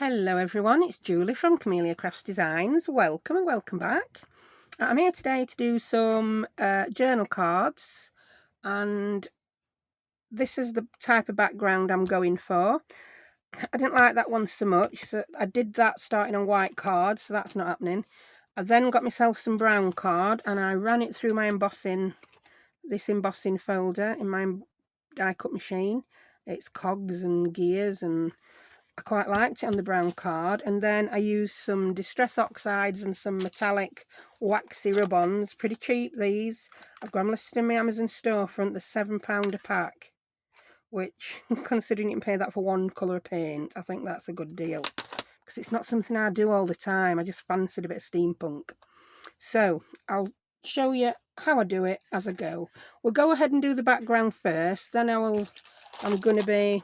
Hello everyone, it's Julie from Camelia Crafts Designs. Welcome and welcome back. I'm here today to do some journal cards, and this is the type of background I'm going for. I didn't like that one so much, so I did that starting on white card, so that's not happening. I then got myself some brown card and I ran it through my embossing folder in my die cut machine. It's cogs and gears, and I quite liked it on the brown card. And then I used some distress oxides and some metallic waxy rub-ons. Pretty cheap, these. I've got them listed in my Amazon storefront. They're £7 a pack, which, considering you can pay that for one colour of paint, I think that's a good deal, because it's not something I do all the time. I just fancied a bit of steampunk. So I'll show you how I do it as I go. We'll go ahead and do the background first, then I'm going to be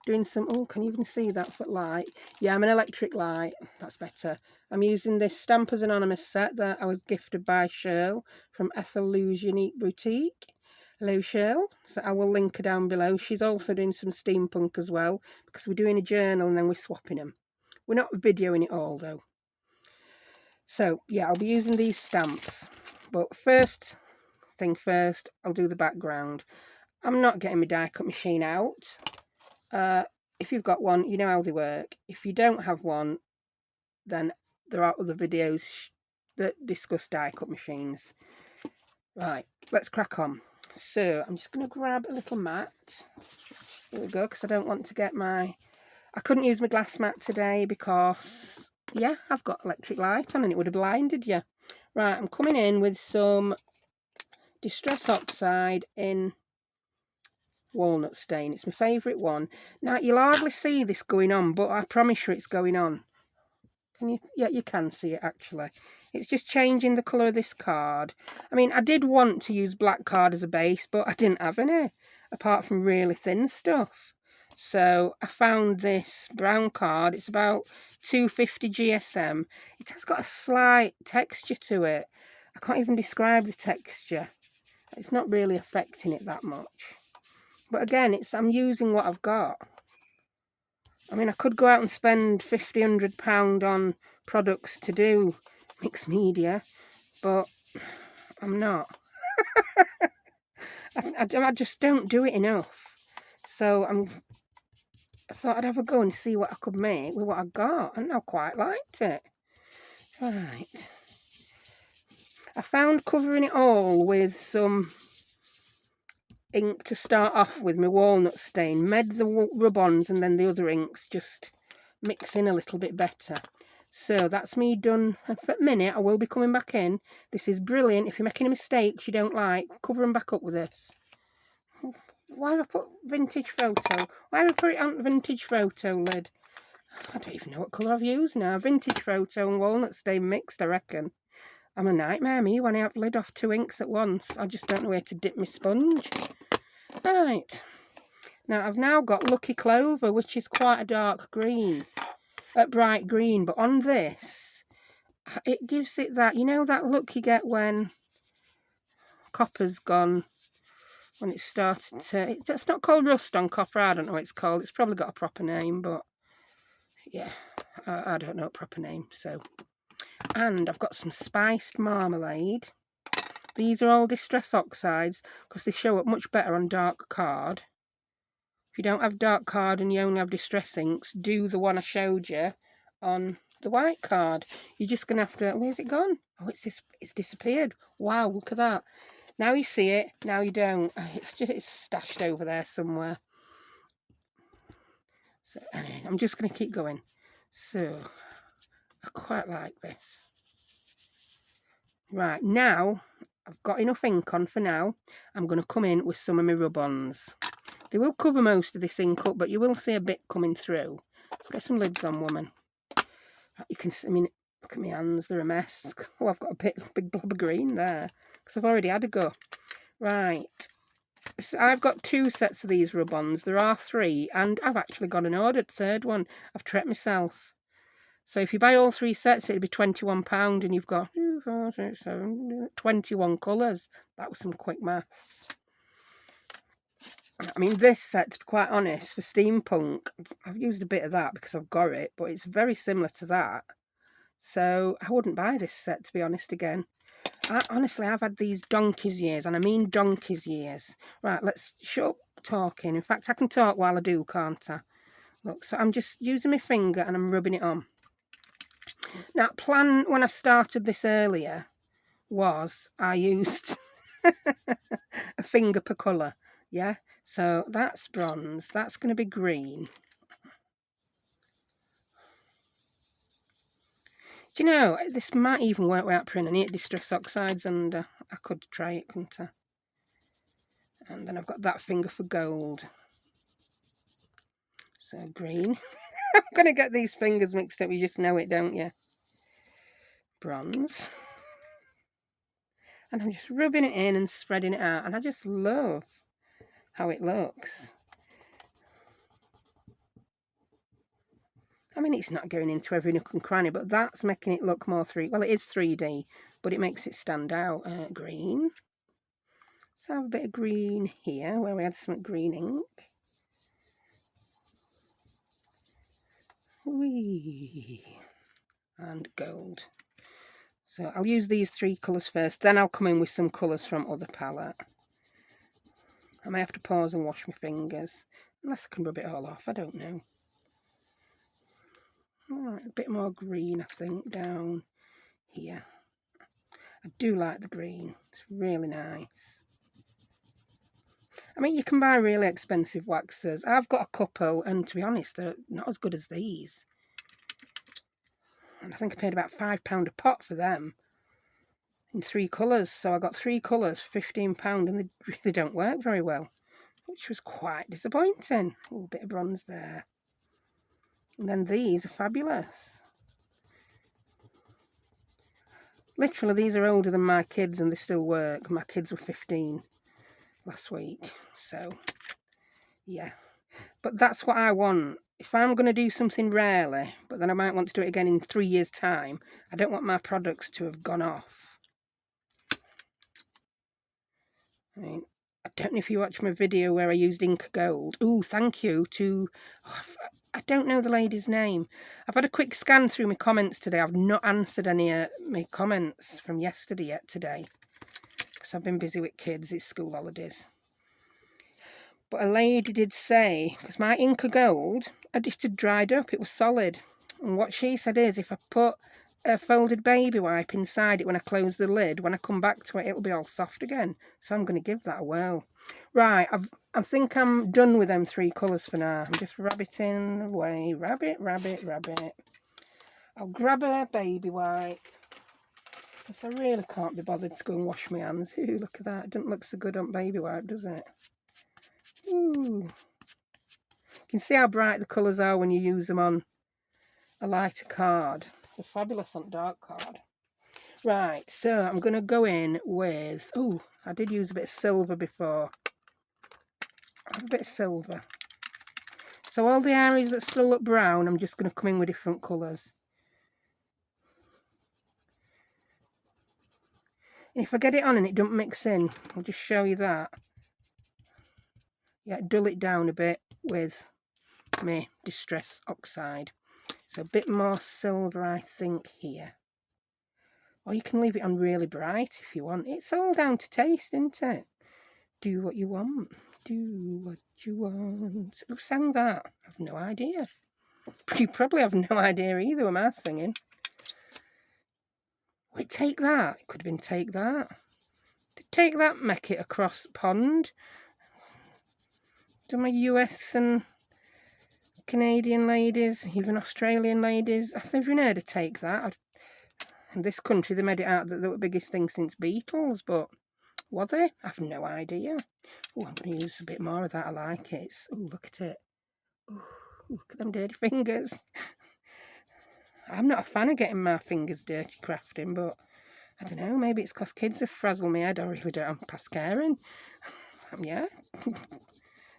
doing some, oh, can you even see that footlight? Yeah, I'm an electric light, that's better. I'm using this Stampers Anonymous set that I was gifted by Sherl from EthylLu's Unique Boutique. Hello Sherl, so I will link her down below. She's also doing some steampunk as well, because we're doing a journal and then we're swapping them. We're not videoing it all though. So yeah, I'll be using these stamps, but first thing first, I'll do the background. I'm not getting my die cut machine out. If you've got one, you know how they work. If you don't have one, then there are other videos that discuss die cut machines. Right, let's crack on. So I'm just going to grab a little mat. There we go, because I don't want to get I couldn't use my glass mat today because, yeah, I've got electric light on and it would have blinded you. Right, I'm coming in with some Distress Oxide in Walnut stain. It's my favourite one. Now you'll hardly see this going on, but I promise you it's going on. Can you? Yeah, you can see it actually. It's just changing the colour of this card. I mean, I did want to use black card as a base, but I didn't have any apart from really thin stuff. So I found this brown card. It's about 250 GSM. It has got a slight texture to it. I can't even describe the texture. It's not really affecting it that much. But again, I'm using what I've got. I mean, I could go out and spend £50–100 on products to do mixed media, but I'm not. I just don't do it enough. So I thought I'd have a go and see what I could make with what I got, and I quite liked it. Right. I found covering it all with some ink to start off with, my walnut stain, made the rub-ons and then the other inks just mix in a little bit better. So that's me done for a minute. I will be coming back in. This is brilliant. If you're making any mistakes you don't like, cover them back up with this. Why have I put vintage photo? Why have I put it on vintage photo lid? I don't even know what colour I've used now. Vintage photo and walnut stain mixed, I reckon. I'm a nightmare, me, when I have lid off 2 inks at once. I just don't know where to dip my sponge. Right. Now, I've now got Lucky Clover, which is quite a dark green. Bright green. But on this, it gives it that, you know, that look you get when copper's gone, when it's started to... It's not called rust on copper. I don't know what it's called. It's probably got a proper name, but yeah, I don't know a proper name, so... And I've got some spiced marmalade. These are all Distress Oxides because they show up much better on dark card. If you don't have dark card and you only have Distress inks, do the one I showed you on the white card. You're just going to have to... Where's it gone? Oh, it's disappeared. Wow, look at that. Now you see it, now you don't. It's stashed over there somewhere. So anyway, I'm just going to keep going. So... I quite like this. Right, now I've got enough ink on for now. I'm going to come in with some of my rub-ons. They will cover most of this ink up, but you will see a bit coming through. Let's get some lids on, woman. You can see, I mean, look at my hands, they're a mess. Oh, I've got a big blob of green there, because I've already had a go. Right, so I've got 2 sets of these rub-ons. There are 3, and I've actually got an ordered 3rd one. I've treated myself. So if you buy all 3 sets, it'd be £21, and you've got 2, 4, 6, 7, 21 colours. That was some quick maths. I mean, this set, to be quite honest, for Steampunk, I've used a bit of that because I've got it, but it's very similar to that. So I wouldn't buy this set, to be honest, again. Honestly, I've had these donkey's years, and I mean donkey's years. Right, let's shut up talking. In fact, I can talk while I do, can't I? Look, so I'm just using my finger and I'm rubbing it on. Now, plan when I started this earlier was I used a finger per colour, yeah? So that's bronze, that's going to be green. Do you know, this might even work without printing it, Distress Oxides, and I could try it, couldn't I? And then I've got that finger for gold. So green. I'm going to get these fingers mixed up, you just know it, don't you? Bronze. And I'm just rubbing it in and spreading it out, and I just love how it looks. I mean, it's not going into every nook and cranny, but that's making it look more 3D. Well, it is 3D, but it makes it stand out. Green. Let's have a bit of green here, where we had some green ink. Whee! And gold. So I'll use these 3 colours first, then I'll come in with some colours from other palette. I may have to pause and wash my fingers, unless I can rub it all off, I don't know. Alright, a bit more green, I think, down here. I do like the green, it's really nice. I mean, you can buy really expensive waxes. I've got a couple, and to be honest, they're not as good as these. And I think I paid about £5 a pot for them in 3 colours. So I got 3 colours for £15, and they really don't work very well, which was quite disappointing. Oh, a bit of bronze there. And then these are fabulous. Literally, these are older than my kids, and they still work. My kids were 15 last week, so yeah. But that's what I want. If I'm going to do something rarely, but then I might want to do it again in 3 years' time, I don't want my products to have gone off. I mean, I don't know if you watched my video where I used ink gold. Oh, thank you to... Oh, I don't know the lady's name. I've had a quick scan through my comments today. I've not answered any of my comments from yesterday yet today, because I've been busy with kids. It's school holidays. But a lady did say, because my ink gold, it had dried up, it was solid. And what she said is, if I put a folded baby wipe inside it when I close the lid, when I come back to it, it'll be all soft again. So I'm going to give that a whirl. Right, I think I'm done with them 3 colours for now. I'm just rabbiting away. Rabbit, rabbit, rabbit. I'll grab a baby wipe, because I really can't be bothered to go and wash my hands. Ooh, look at that. It doesn't look so good on baby wipe, does it? Ooh. You can see how bright the colours are when you use them on a lighter card. They're fabulous on dark card. Right, so I'm going to go in with... Oh, I did use a bit of silver before. A bit of silver. So all the areas that still look brown, I'm just going to come in with different colours. And if I get it on and it don't mix in, I'll just show you that. Yeah, dull it down a bit with my Distress Oxide. So a bit more silver, I think, here. Or you can leave it on really bright if you want. It's all down to taste, isn't it? Do what you want. Do what you want. Who sang that? I've no idea. You probably have no idea either. Am I singing? Wait, Take That. It could have been Take That. Did Take That make it across the pond? Do my US and Canadian ladies, even Australian ladies, have they even heard of Take That? In this country, they made it out that they were the biggest thing since Beatles, but were they? I've no idea. Oh, I'm going to use a bit more of that. I like it. Oh, look at it. Oh, look at them dirty fingers. I'm not a fan of getting my fingers dirty crafting, but I don't know. Maybe it's because kids have frazzled my head. I really don't. I'm past caring. Yeah.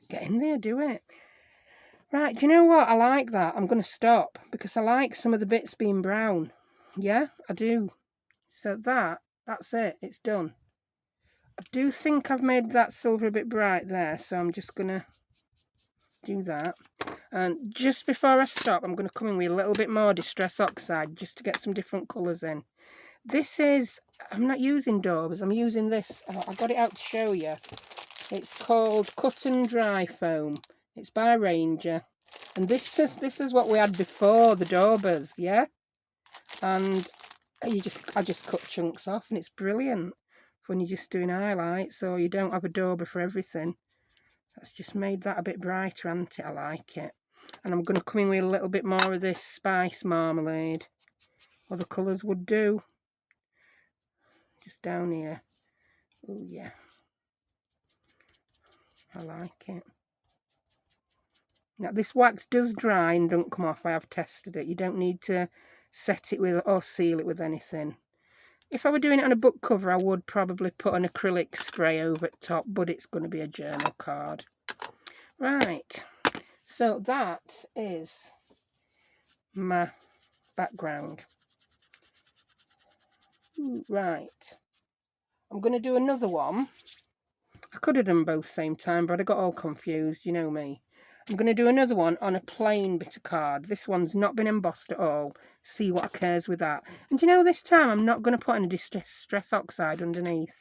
Get in there, do it. Right, do you know what? I like that. I'm going to stop because I like some of the bits being brown. Yeah, I do. So that's it. It's done. I do think I've made that silver a bit bright there, so I'm just going to do that. And just before I stop, I'm going to come in with a little bit more Distress Oxide just to get some different colours in. This is, I'm not using daubers, I'm using this. I got it out to show you. It's called Cut and Dry Foam. It's by Ranger. And this is what we had before, the daubers, yeah? And I just cut chunks off, and it's brilliant when you're just doing highlights, or you don't have a dauber for everything. That's just made that a bit brighter, hasn't it? I like it. And I'm going to come in with a little bit more of this spice marmalade. Other colours would do. Just down here. Oh yeah. I like it. Now this wax does dry and don't come off. I have tested it. You don't need to set it with or seal it with anything. If I were doing it on a book cover, I would probably put an acrylic spray over the top, but it's going to be a journal card. Right. So that is my background. Right. I'm going to do another one. I could have done both same time, but I got all confused, you know me. I'm going to do another one on a plain bit of card. This one's not been embossed at all. See what occurs with that. And you know, this time I'm not going to put any Distress Oxide underneath.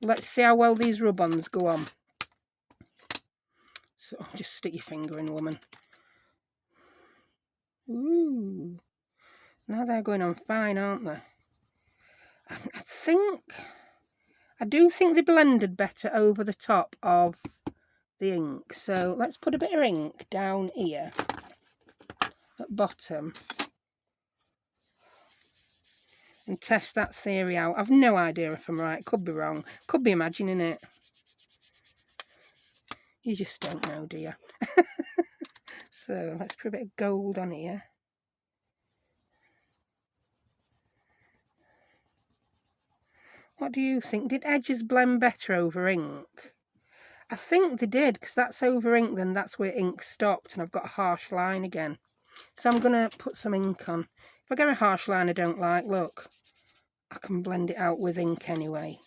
Let's see how well these rub-ons go on. So just stick your finger in, woman. Ooh. Now they're going on fine, aren't they? I do think they blended better over the top of the ink. So let's put a bit of ink down here at bottom and test that theory out. I've no idea if I'm right. Could be wrong. Could be imagining it. You just don't know, do you? So let's put a bit of gold on here. What do you think? Did edges blend better over ink? I think they did, because that's over ink, then that's where ink stopped, and I've got a harsh line again. So I'm going to put some ink on. If I get a harsh line I don't like, look, I can blend it out with ink anyway.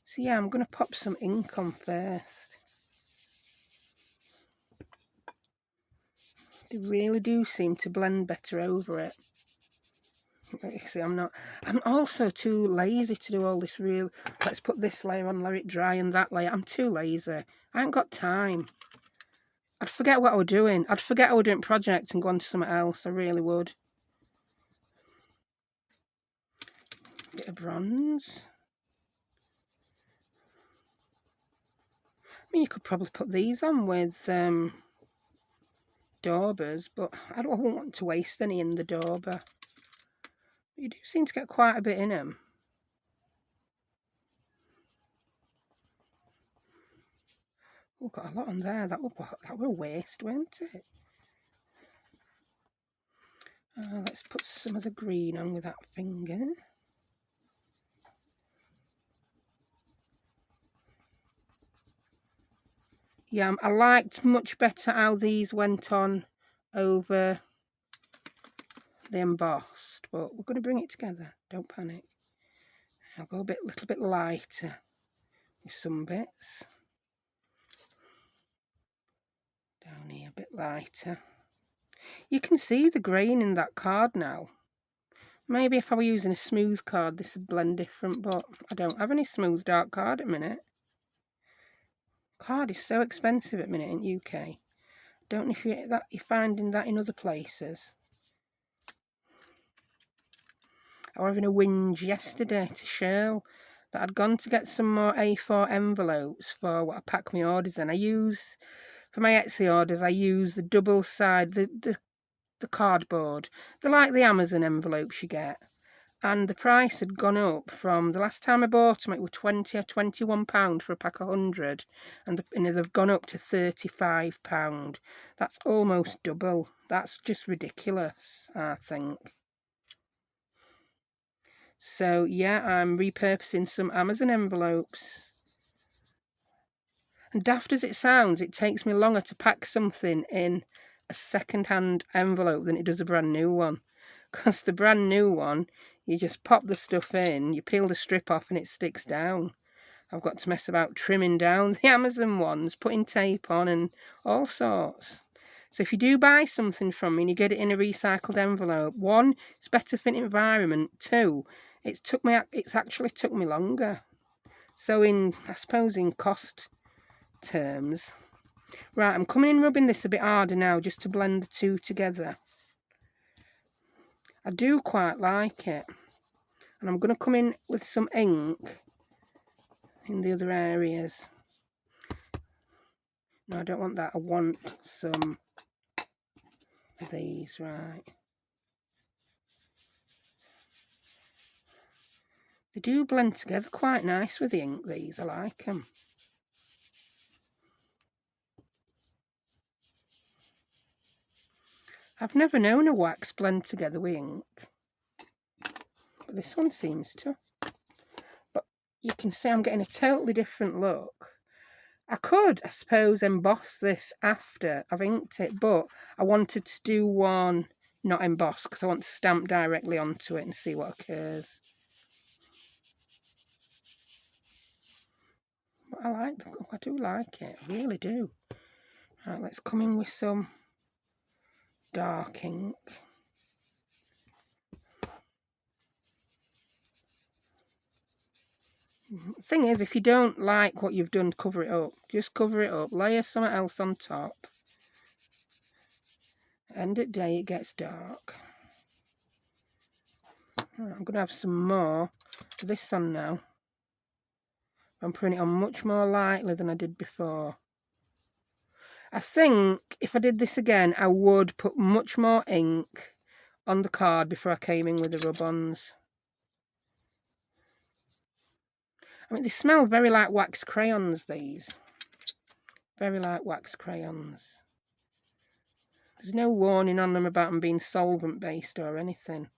So yeah, I'm going to pop some ink on first. They really do seem to blend better over it. See, I'm also too lazy to do all this real, let's put this layer on, let it dry, and that layer. I'm too lazy. I ain't got time. I'd forget what I was doing. I'd forget I was doing project and go on to something else. I really would. Bit of bronze. I mean, you could probably put these on with daubers, but I don't want to waste any in the dauber. You do seem to get quite a bit in them. Oh, got a lot on there. That were a waste, weren't it? Let's put some of the green on with that finger. Yeah, I liked much better how these went on over the embossed, but we're going to bring it together. Don't panic. I'll go a little bit lighter with some bits. Down here a bit lighter. You can see the grain in that card now. Maybe if I were using a smooth card this would blend different, but I don't have any smooth dark card at the minute. Card is so expensive at the minute in UK. Don't know if you're finding that in other places. I was having a whinge yesterday to Sherl that I'd gone to get some more A4 envelopes for what I pack my orders in. For my Etsy orders, I use the double side, the cardboard. They're like the Amazon envelopes you get. And the price had gone up from the last time I bought them, it was £20 or £21 for a pack of 100. And they've gone up to £35. That's almost double. That's just ridiculous, I think. So yeah, I'm repurposing some Amazon envelopes. And daft as it sounds, it takes me longer to pack something in a second-hand envelope than it does a brand new one. Because the brand new one, you just pop the stuff in, you peel the strip off and it sticks down. I've got to mess about trimming down the Amazon ones, putting tape on and all sorts. So if you do buy something from me and you get it in a recycled envelope, 1, it's better for the environment. 2, it's actually took me longer. So I suppose in cost terms. Right, I'm coming in rubbing this a bit harder now just to blend the two together. I do quite like it. And I'm going to come in with some ink in the other areas. No, I don't want that. I want some of these, right. They do blend together quite nice with the ink, these. I like them. I've never known a wax blend together with ink. But this one seems to. But you can see I'm getting a totally different look. I could, I suppose, emboss this after I've inked it, but I wanted to do one not embossed because I want to stamp directly onto it and see what occurs. But I do like it, I really do. Right, let's come in with some dark ink. Thing is, if you don't like what you've done, cover it up. Just cover it up. Layer something else on top. End of day, it gets dark. Right, I'm going to have some more of this on now. I'm putting it on much more lightly than I did before. I think if I did this again, I would put much more ink on the card before I came in with the rub-ons. I mean, they smell very like wax crayons, these. Very like wax crayons. There's no warning on them about them being solvent-based or anything.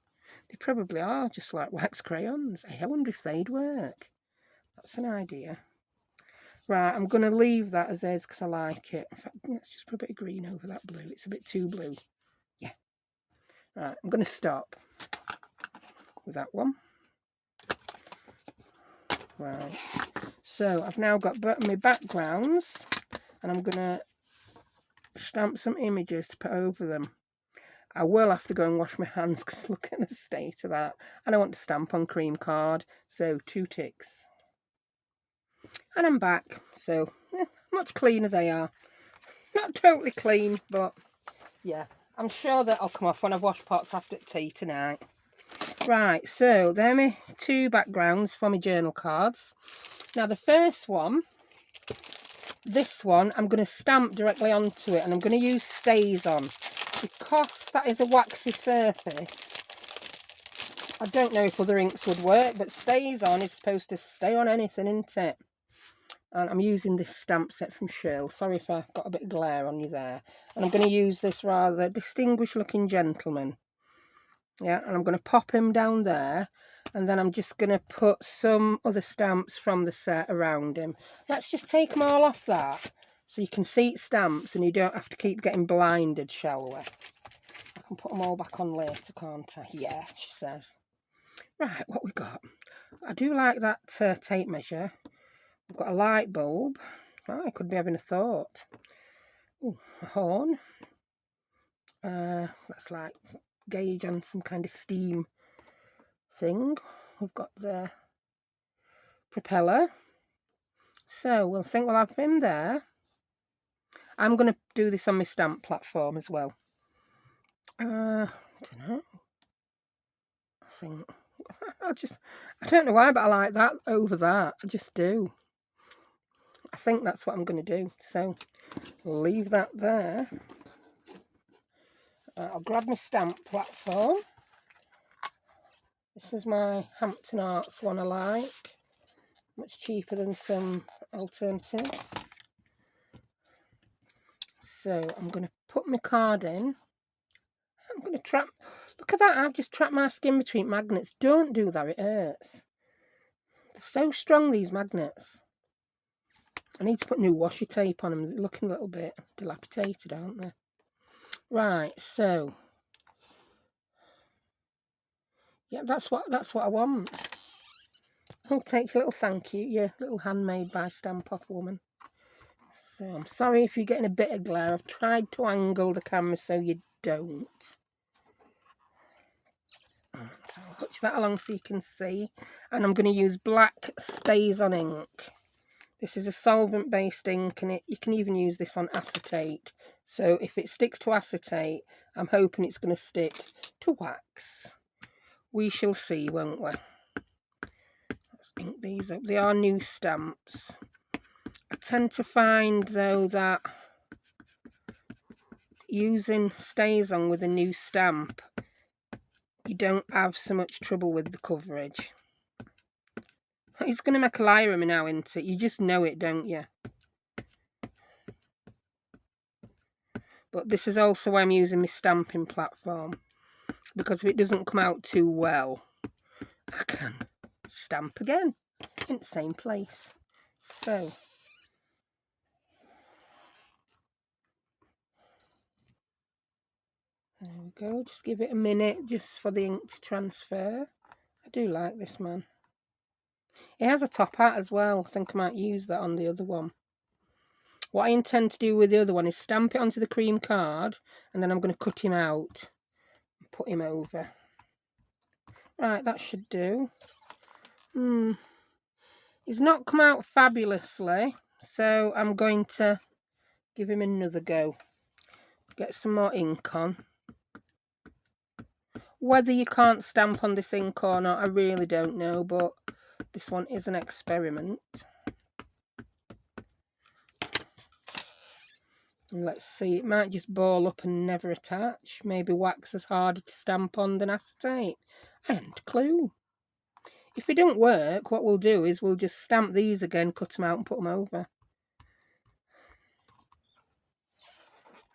They probably are just like wax crayons. I wonder if they'd work. That's an idea. Right, I'm going to leave that as is because I like it. In fact, let's just put a bit of green over that blue. It's a bit too blue. Yeah. Right, I'm going to stop with that one. Right, so I've now got my backgrounds and I'm going to stamp some images to put over them. I will have to go and wash my hands because look at the state of that. And I want to stamp on cream card, so 2 ticks. And I'm back, so much cleaner they are. Not totally clean, but yeah, I'm sure that'll come off when I've washed pots after tea tonight. Right, so there are my 2 backgrounds for my journal cards. Now the first one, this one, I'm going to stamp directly onto it and I'm going to use Stays On. Because that is a waxy surface, I don't know if other inks would work, but Stays On is supposed to stay on anything, isn't it? And I'm using this stamp set from Sherl. Sorry if I've got a bit of glare on you there. And I'm going to use this rather distinguished looking gentleman. Yeah, and I'm going to pop him down there. And then I'm just going to put some other stamps from the set around him. Let's just take them all off that. So you can see it's stamps and you don't have to keep getting blinded, shall we? I can put them all back on later, can't I? Yeah, she says. Right, what we got? I do like that tape measure. I've got a light bulb. Oh, I could be having a thought. Ooh, a horn. That's like gauge on some kind of steam thing. We've got the propeller. So we'll think we'll have him there. I'm going to do this on my stamp platform as well. I don't know. I don't know why, but I like that over that. I just do. I think that's what I'm going to do. So leave that there. I'll grab my stamp platform. This is my Hampton Arts one I like. Much cheaper than some alternatives. So I'm going to put my card in. I'm going to trap. Look at that. I've just trapped my skin between magnets. Don't do that. It hurts. They're so strong, these magnets. I need to put new washi tape on them. They're looking a little bit dilapidated, aren't they? Right, so yeah, that's what I want. Oh, take your little thank you. Your little handmade by Stamp Off Woman. So I'm sorry if you're getting a bit of glare. I've tried to angle the camera so you don't. So I'll touch that along so you can see. And I'm going to use black Stays On ink. This is a solvent-based ink, and you can even use this on acetate. So if it sticks to acetate, I'm hoping it's going to stick to wax. We shall see, won't we? Let's ink these up. They are new stamps. I tend to find, though, that using Stays On with a new stamp, you don't have so much trouble with the coverage. It's going to make a liar of me now, isn't it? You just know it, don't you? But this is also why I'm using my stamping platform. Because if it doesn't come out too well, I can stamp again in the same place. So, there we go. Just give it a minute just for the ink to transfer. I do like this man. It has a top hat as well. I think I might use that on the other one. What I intend to do with the other one is stamp it onto the cream card, and then I'm going to cut him out and put him over. Right, that should do. He's not come out fabulously, so I'm going to give him another go. Get some more ink on. Whether you can't stamp on this ink or not, I really don't know, but this one is an experiment. And let's see, it might just ball up and never attach. Maybe wax is harder to stamp on than acetate. I haven't a clue. If it don't work, what we'll do is we'll just stamp these again, cut them out and put them over.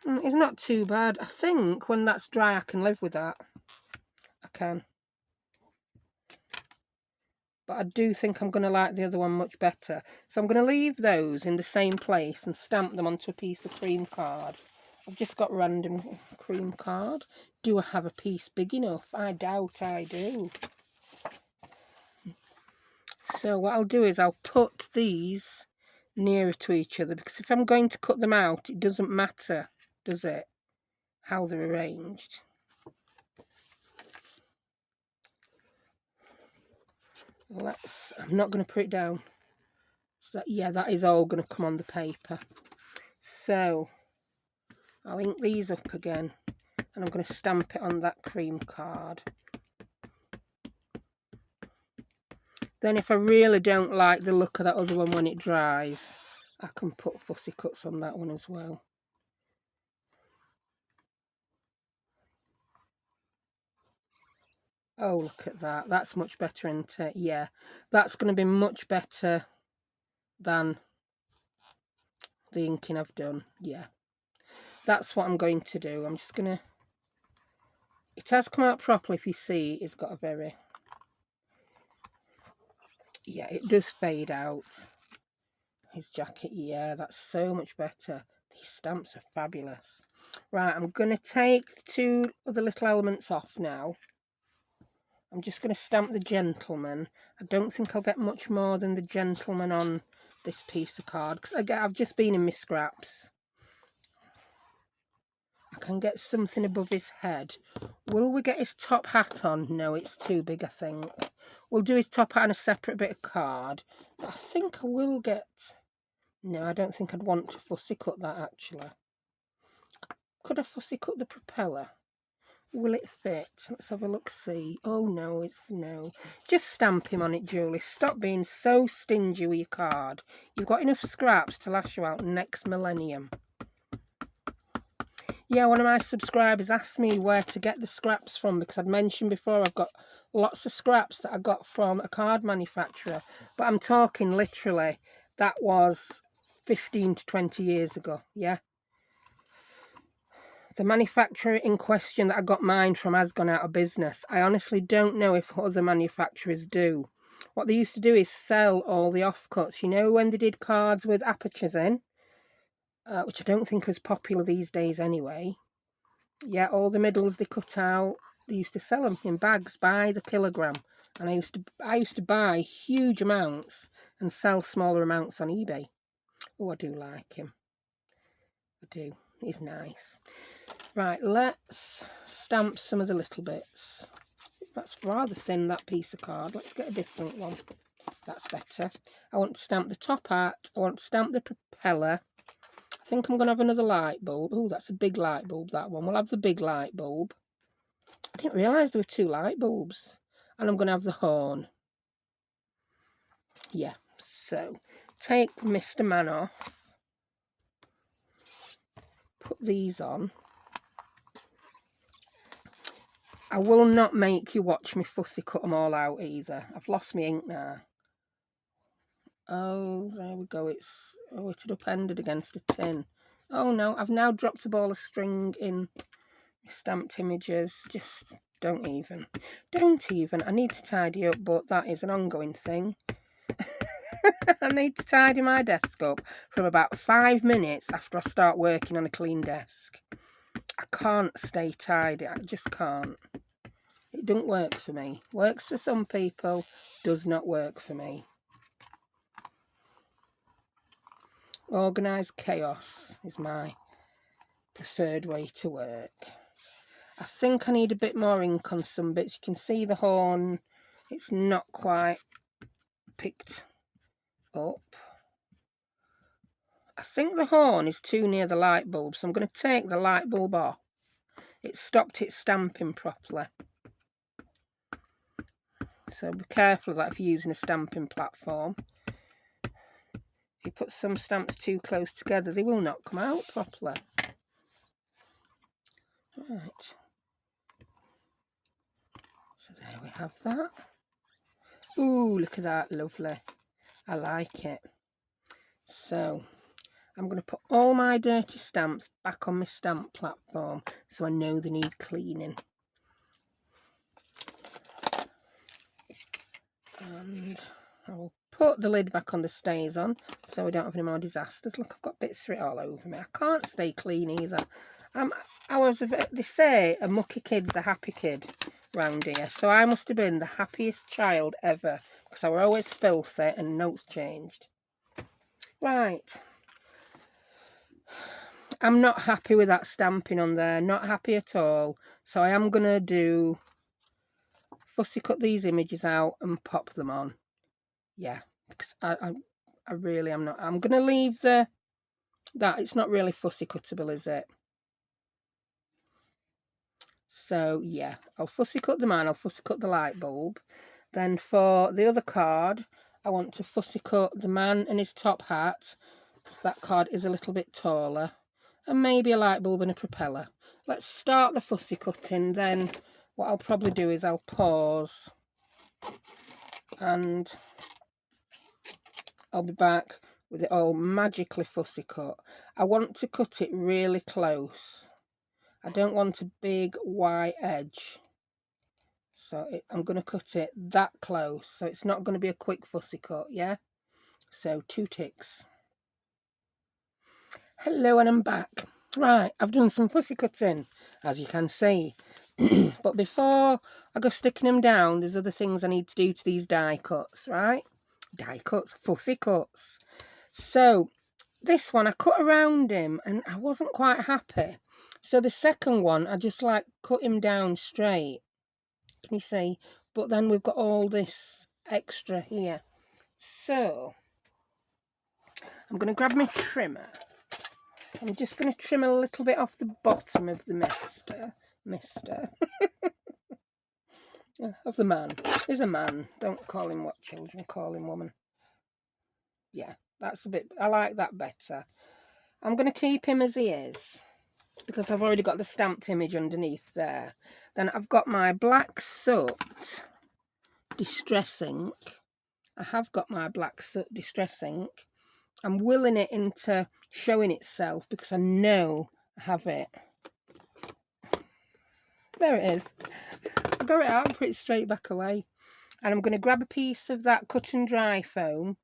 It's not too bad. I think when that's dry I can live with that. I can. But I do think I'm going to like the other one much better. So I'm going to leave those in the same place and stamp them onto a piece of cream card. I've just got random cream card. Do I have a piece big enough? I doubt I do. So what I'll do is I'll put these nearer to each other, because if I'm going to cut them out, it doesn't matter, does it, how they're arranged. I'm not going to put it down. So that is all going to come on the paper. So I'll ink these up again, and I'm going to stamp it on that cream card. Then if I really don't like the look of that other one when it dries, I can put fussy cuts on that one as well. Oh, look at that. That's much better, isn't it? Yeah, that's going to be much better than the inking I've done. Yeah, that's what I'm going to do. I'm just going to... It has come out properly. If you see, it's got a very... Yeah, it does fade out. His jacket, yeah, that's so much better. These stamps are fabulous. Right, I'm going to take the two other little elements off now. I'm just going to stamp the gentleman. I don't think I'll get much more than the gentleman on this piece of card, because I've just been in my scraps. I can get something above his head. Will we get his top hat on? No, it's too big, I think. We'll do his top hat on a separate bit of card. But I think I will get... No, I don't think I'd want to fussy cut that, actually. Could I fussy cut the propeller? Will it fit? Let's have a look, see. Oh, no, it's no. Just stamp him on it, Julie. Stop being so stingy with your card. You've got enough scraps to last you out next millennium. Yeah, one of my subscribers asked me where to get the scraps from, because I'd mentioned before I've got lots of scraps that I got from a card manufacturer. But I'm talking literally, that was 15 to 20 years ago, yeah? The manufacturer in question that I got mine from has gone out of business. I honestly don't know if other manufacturers do. What they used to do is sell all the offcuts. You know, when they did cards with apertures in, which I don't think was popular these days anyway. Yeah, all the middles they cut out, they used to sell them in bags by the kilogram, and I used to buy huge amounts and sell smaller amounts on eBay. Oh, I do like him. I do. He's nice. Right, let's stamp some of the little bits. That's rather thin, that piece of card. Let's get a different one. That's better. I want to stamp the top hat. I want to stamp the propeller. I think I'm going to have another light bulb. Oh, that's a big light bulb, that one. We'll have the big light bulb. I didn't realise there were 2 light bulbs. And I'm going to have the horn. Yeah, so take Mr. Man off. Put these on. I will not make you watch me fussy cut them all out either. I've lost my ink now. Oh, there we go. It had upended against a tin. Oh no, I've now dropped a ball of string in stamped images. Just don't even. I need to tidy up, but that is an ongoing thing. I need to tidy my desk up from about 5 minutes after I start working on a clean desk. I can't stay tidy. I just can't. It doesn't work for me. Works for some people, does not work for me. Organised chaos is my preferred way to work. I think I need a bit more ink on some bits. You can see the horn. It's not quite picked up. I think the horn is too near the light bulb, so I'm going to take the light bulb off. It stopped it stamping properly. So be careful of that if you're using a stamping platform. If you put some stamps too close together, they will not come out properly. Right. So there we have that. Ooh, look at that, lovely. I like it. So I'm going to put all my dirty stamps back on my stamp platform so I know they need cleaning. And I will put the lid back on the stays on so we don't have any more disasters. Look, I've got bits of it all over me. I can't stay clean either. They say a mucky kid's a happy kid round here. So I must have been the happiest child ever because I were always filthy and notes changed. Right. I'm not happy with that stamping on there. Not happy at all. So I am going to do fussy cut these images out and pop them on. Yeah, because I really am not. I'm going to leave that. It's not really fussy cuttable, is it? So, yeah, I'll fussy cut the man. I'll fussy cut the light bulb. Then for the other card, I want to fussy cut the man and his top hat. So that card is a little bit taller. And maybe a light bulb and a propeller. Let's start the fussy cutting. Then what I'll probably do is I'll pause. And I'll be back with it all magically fussy cut. I want to cut it really close. I don't want a big wide edge. So I'm going to cut it that close. So it's not going to be a quick fussy cut, yeah? So 2 ticks. Hello, and I'm back. Right, I've done some fussy cutting, as you can see. But before I go sticking them down, there's other things I need to do to these die cuts, right? Die cuts, fussy cuts. So this one I cut around him and I wasn't quite happy. So the second one I just like cut him down straight. Can you see? But then we've got all this extra here. So I'm going to grab my trimmer. I'm just going to trim a little bit off the bottom of the mister. Of the man. He's a man. Don't call him what children call him woman. Yeah, that's a bit, I like that better. I'm going to keep him as he is because I've already got the stamped image underneath there. Then I've got my black soot distress ink. I have got my black soot distress ink. I'm willing it into showing itself because I know I have it. There it is. I got it out and put it straight back away. And I'm going to grab a piece of that cut and dry foam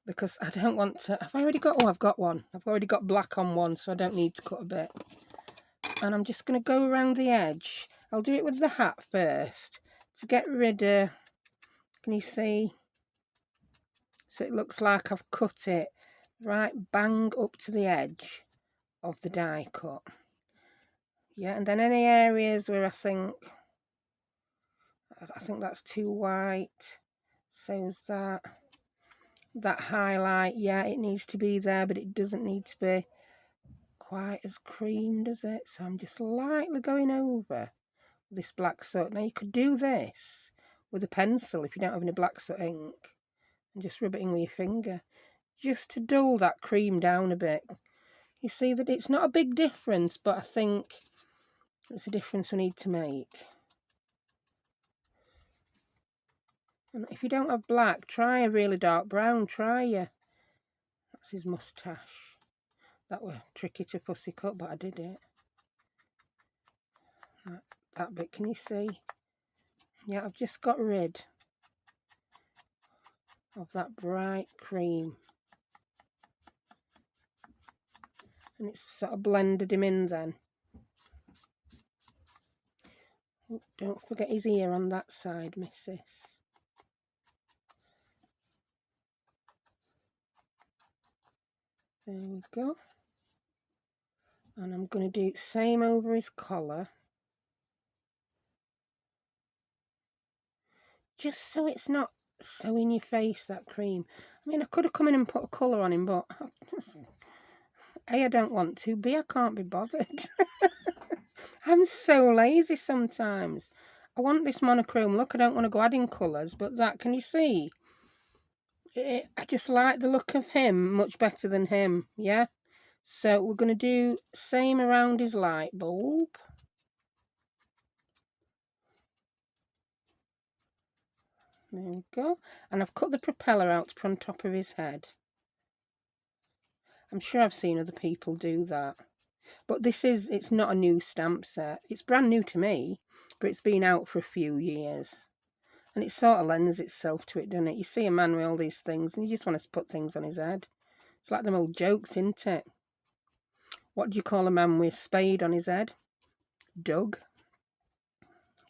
because I don't want to... Have I already got... Oh, I've got one. I've already got black on one, so I don't need to cut a bit. And I'm just going to go around the edge I'll do it with the hat first to get rid of, can you see? So it looks like I've cut it right bang up to the edge of the die cut. Yeah, and then any areas where I think that's too white, so's that highlight, yeah, it needs to be there, but it doesn't need to be quite as cream, does it? So I'm just lightly going over this black soot. Now you could do this with a pencil if you don't have any black soot ink, and just rub it in with your finger, just to dull that cream down a bit. You see that it's not a big difference, but I think it's a difference we need to make. And if you don't have black, try a really dark brown. That's his moustache. That were tricky to pussy cut, but I did it. That bit, can you see? Yeah, I've just got rid of that bright cream. And it's sort of blended him in then. Oh, don't forget his ear on that side, missus. There we go. And I'm going to do the same over his collar. Just so it's not so in your face, that cream. I mean, I could have come in and put a colour on him, but A, I don't want to. B, I can't be bothered. I'm so lazy sometimes. I want this monochrome look. I don't want to go adding colours, but that, can you see? I just like the look of him much better than him, yeah? So we're going to do same around his light bulb. There we go. And I've cut the propeller out to put on top of his head. I'm sure I've seen other people do that. But it's not a new stamp set. It's brand new to me, but it's been out for a few years. And it sort of lends itself to it, doesn't it? You see a man with all these things and you just want to put things on his head. It's like them old jokes, isn't it? What do you call a man with a spade on his head? Doug.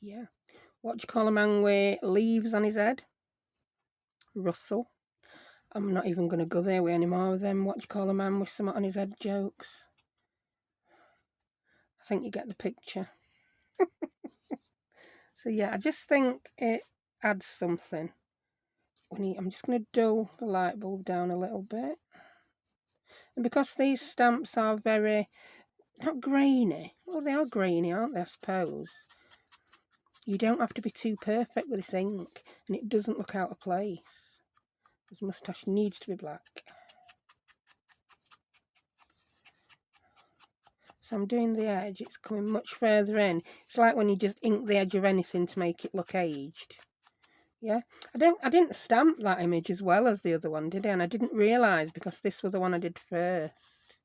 Yeah. What do you call a man with leaves on his head? Russell. I'm not even going to go there with any more of them. What do you call a man with something on his head jokes? I think you get the picture. So yeah, I just think it adds something. I'm just going to dull the light bulb down a little bit. And because these stamps are very, not grainy. Well, they are grainy, aren't they, I suppose? You don't have to be too perfect with this ink, and it doesn't look out of place. His moustache needs to be black. So I'm doing the edge, it's coming much further in. It's like when you just ink the edge of anything to make it look aged. Yeah, I didn't stamp that image as well as the other one, did I? And I didn't realise because this was the one I did first.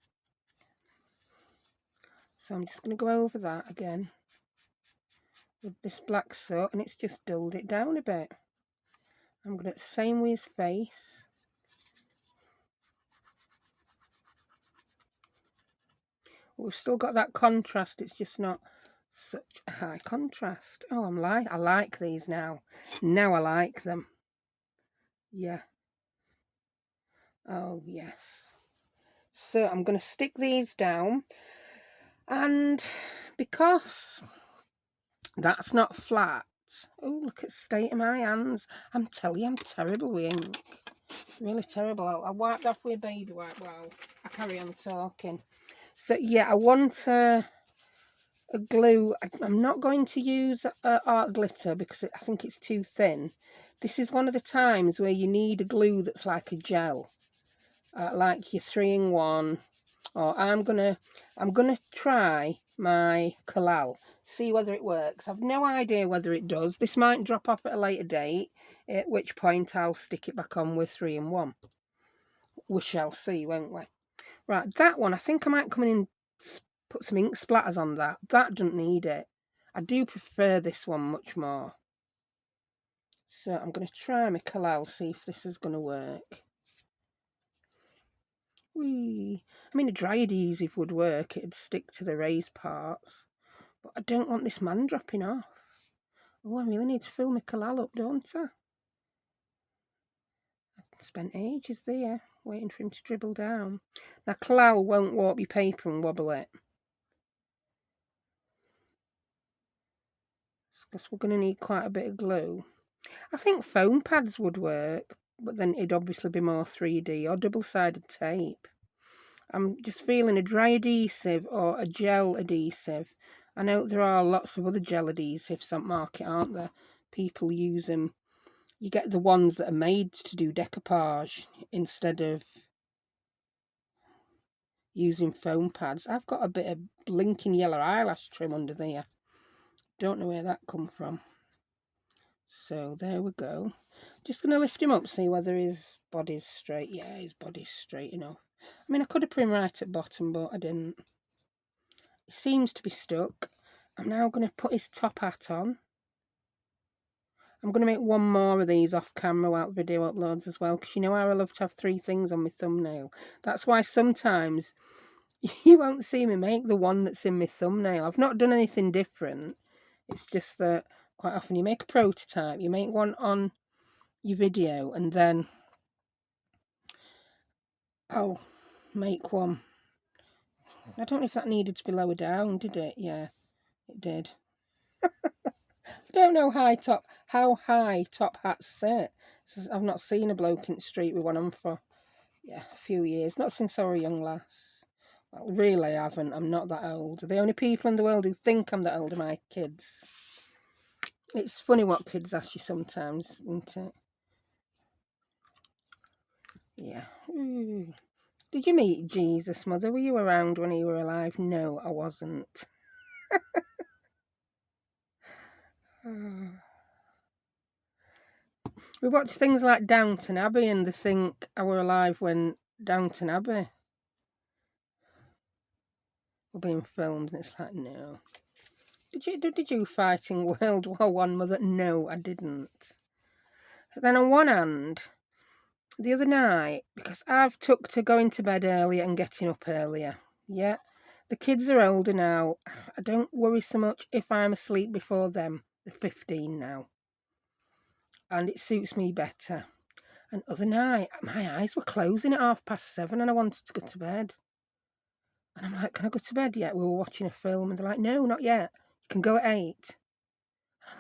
So I'm just going to go over that again with this black soot, and it's just dulled it down a bit. I'm going to do the same with his face. We've still got that contrast, it's just not such a high contrast. Oh, I like these now. Now I like them. Yeah. Oh, yes. So I'm going to stick these down. And because that's not flat. Oh, look at the state of my hands. I'm telling you, I'm terrible with ink. Really terrible. I'll wipe that with a baby wipe while I carry on talking. So yeah, I want a glue. I'm not going to use art glitter because I think it's too thin. This is one of the times where you need a glue that's like a gel, like your 3-in-1. Or I'm gonna try my collal, see whether it works. I've no idea whether it does. This might drop off at a later date, at which point I'll stick it back on with 3-in-1. We shall see, won't we? Right, that one, I think I might come in and put some ink splatters on that. That doesn't need it. I do prefer this one much more. So I'm going to try my collal, see if this is going to work. Whee. I mean, a dry adhesive would work. It'd stick to the raised parts. But I don't want this man dropping off. Oh, I really need to fill my collal up, don't I? I spent ages there waiting for him to dribble down. Now, collal won't warp your paper and wobble it. Because we're going to need quite a bit of glue. I think foam pads would work, but then it'd obviously be more 3D, or double-sided tape. I'm just feeling a dry adhesive or a gel adhesive. I know there are lots of other gel adhesives on market, aren't there? People use them. You get the ones that are made to do decoupage instead of using foam pads. I've got a bit of blinking yellow eyelash trim under there. Don't know where that come from. So there we go. Just going to lift him up, see whether his body's straight. Yeah, his body's straight enough. I mean, I could have put him right at bottom, but I didn't. He seems to be stuck. I'm now going to put his top hat on. I'm going to make one more of these off camera while the video uploads as well, because you know how I love to have 3 things on my thumbnail. That's why sometimes you won't see me make the one that's in my thumbnail. I've not done anything different. It's just that quite often you make a prototype, you make one on your video, and then I'll make one. I don't know if that needed to be lower down, did it? Yeah, it did. I don't know how high top hats sit. I've not seen a bloke in the street with one on for a few years. Not since I was a young lass. Well, really I haven't. I'm not that old. The only people in the world who think I'm that old are my kids. It's funny what kids ask you sometimes, isn't it? Yeah. Ooh. Did you meet Jesus, Mother? Were you around when he were alive? No, I wasn't. We watch things like Downton Abbey and they think I were alive when Downton Abbey were being filmed, and it's like, no. Did you fight in World War One, Mother? No, I didn't. Then on one hand, the other night, because I've took to going to bed earlier and getting up earlier, yeah, the kids are older now. I don't worry so much if I'm asleep before them. They're 15 now. And it suits me better. And other night, my eyes were closing at 7:30 and I wanted to go to bed. And I'm like, can I go to bed yet? We were watching a film and they're like, no, not yet. You can go at 8.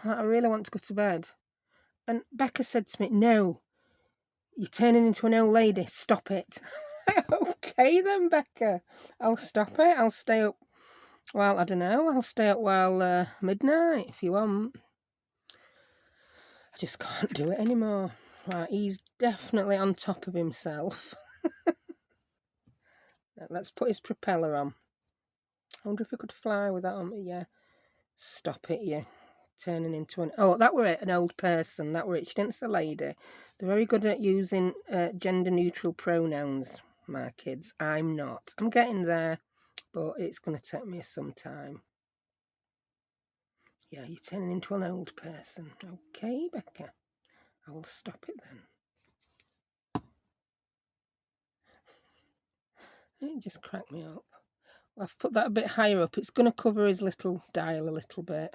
I'm like, I really want to go to bed. And Becca said to me, no, you're turning into an old lady. Stop it. Okay then, Becca. I'll stop it. I'll stay up. Well, I don't know. I'll stay up while midnight if you want. I just can't do it anymore. Right, he's definitely on top of himself. Let's put his propeller on. I wonder if we could fly with that on. Yeah. Stop it, you. Turning into an... Oh, that were it, an old person. That were it. She didn't say lady. They're very good at using gender-neutral pronouns, my kids. I'm not. I'm getting there, but it's going to take me some time. Yeah, you're turning into an old person. Okay, Becca. I will stop it then. It just cracked me up. I've put that a bit higher up. It's going to cover his little dial a little bit.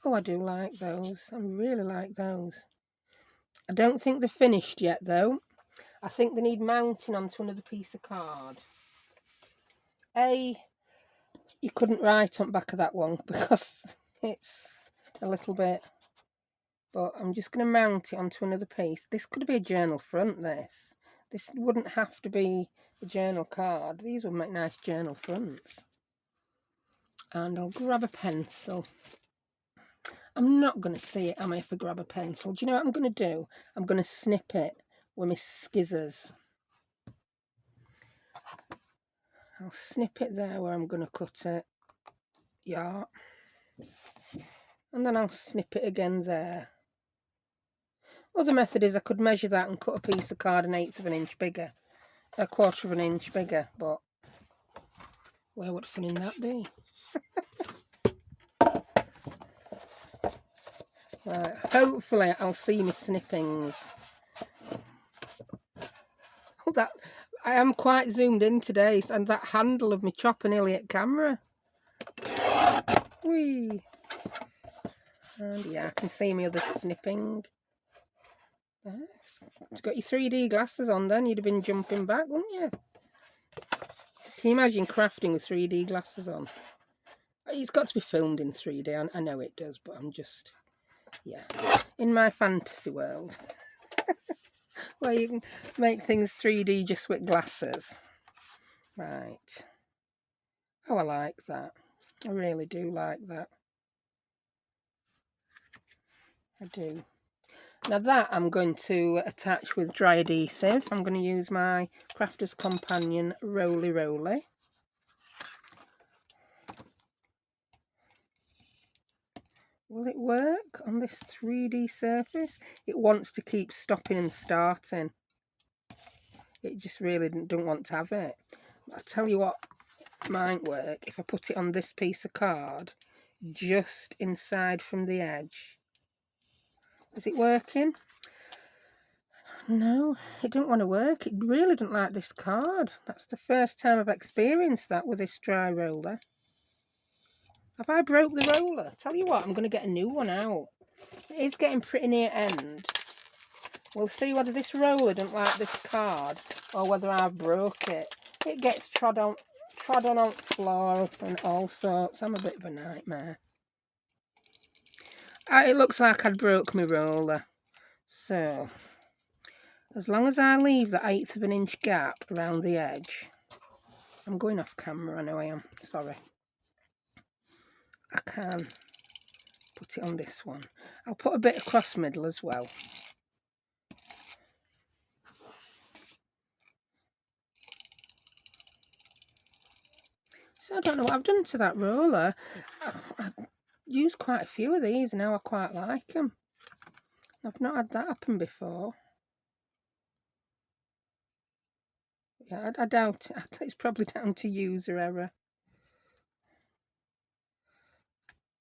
Oh, I do like those. I really like those. I don't think they're finished yet, though. I think they need mounting onto another piece of card. You couldn't write on the back of that one because it's a little bit... But I'm just going to mount it onto another piece. This could be a journal front, this. This wouldn't have to be a journal card. These would make nice journal fronts. And I'll grab a pencil. I'm not going to see it, am I, if I grab a pencil? Do you know what I'm going to do? I'm going to snip it with my skizzers. I'll snip it there where I'm going to cut it. Yeah. And then I'll snip it again there. Other method is I could measure that and cut a piece of card 1/8 of an inch bigger. 1/4 of an inch bigger, but where would fun in that be? Right, hopefully I'll see my snippings. Oh, that I am quite zoomed in today, and that handle of my chopper nearly at camera. Whee! And yeah, I can see my other snipping. You've got your 3D glasses on then, you'd have been jumping back, wouldn't you? Can you imagine crafting with 3D glasses on? It's got to be filmed in 3D, I know it does, but I'm just, yeah, in my fantasy world. Where you can make things 3D just with glasses. Right. Oh, I like that. I really do like that. I do. Now that I'm going to attach with dry adhesive. I'm going to use my Crafter's Companion Roly Roly. Will it work on this 3D surface? It wants to keep stopping and starting. It just really don't want to have it. I'll tell you what might work if I put it on this piece of card just inside from the edge. Is it working? No, it don't want to work. It really doesn't like this card. That's the first time I've experienced that with this dry roller. Have I broke the roller? Tell you what, I'm going to get a new one out. It is getting pretty near end. We'll see whether this roller doesn't like this card or whether I've broke it. It gets trod on floor and all sorts. I'm a bit of a nightmare. It looks like I'd broke my roller. So, as long as I leave the 1/8 of an inch gap around the edge. I'm going off camera, I know I am, sorry. I can put it on this one. I'll put a bit across middle as well. So I don't know what I've done to that roller. I've used quite a few of these now. I quite like them. I've not had that happen before. Yeah, I doubt it. It's probably down to user error.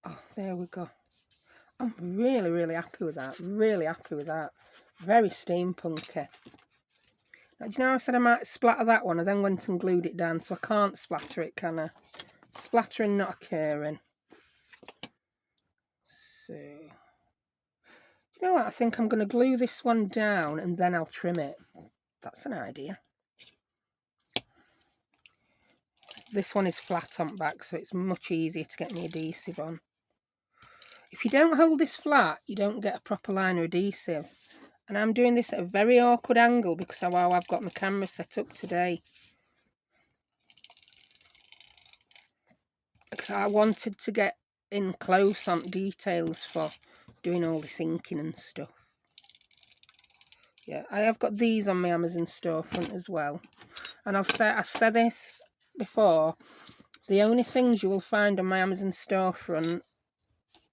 Oh, there we go. I'm really, really happy with that. Really happy with that. Very steampunky. Now, do you know I said I might splatter that one? I then went and glued it down, so I can't splatter it, can I? Splattering not occurring. So, do you know what? I think I'm going to glue this one down and then I'll trim it. That's an idea. This one is flat on back, so it's much easier to get my adhesive on. If you don't hold this flat, you don't get a proper line of adhesive. And I'm doing this at a very awkward angle because of how I've got my camera set up today. Because I wanted to get in close on details for doing all this inking and stuff. Yeah, I have got these on my Amazon storefront as well. And I said this before, the only things you will find on my Amazon storefront,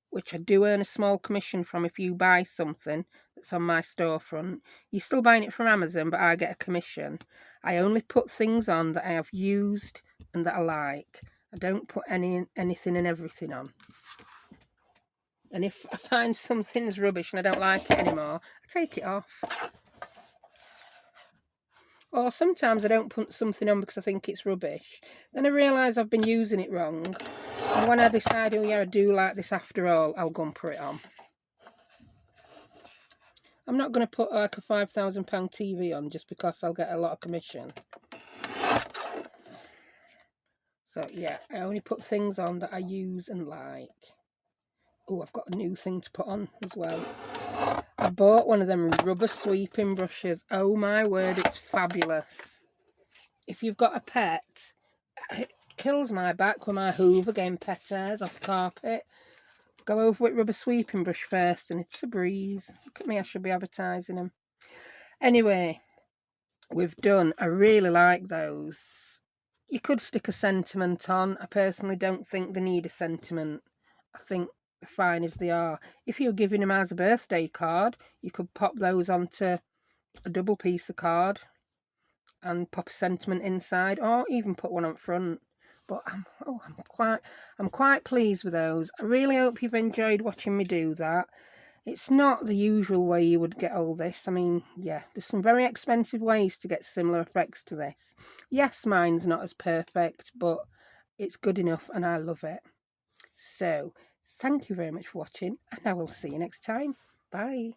which I do earn a small commission from if you buy something that's on my storefront. You're still buying it from Amazon, but I get a commission. I only put things on that I have used and that I like. I don't put anything and everything on. And if I find something's rubbish and I don't like it anymore, I take it off. Or sometimes I don't put something on because I think it's rubbish. Then I realise I've been using it wrong. And when I decide, oh yeah, I do like this after all, I'll go and put it on. I'm not going to put like a £5,000 TV on just because I'll get a lot of commission. So yeah, I only put things on that I use and like. Oh, I've got a new thing to put on as well. I bought one of them rubber sweeping brushes. Oh my word, it's fabulous. If you've got a pet, it kills my back with my hoover getting pet hairs off the carpet. Go over with rubber sweeping brush first and it's a breeze. Look at me, I should be advertising them. Anyway, we've done. I really like those. You could stick a sentiment on. I personally don't think they need a sentiment. I think they're fine as they are. If you're giving them as a birthday card, you could pop those onto a double piece of card and pop a sentiment inside, or even put one on front. But I'm quite pleased with those. I really hope you've enjoyed watching me do that. It's not the usual way you would get all this. I mean, yeah, there's some very expensive ways to get similar effects to this. Yes, mine's not as perfect, but it's good enough and I love it. So thank you very much for watching, and I will see you next time. Bye.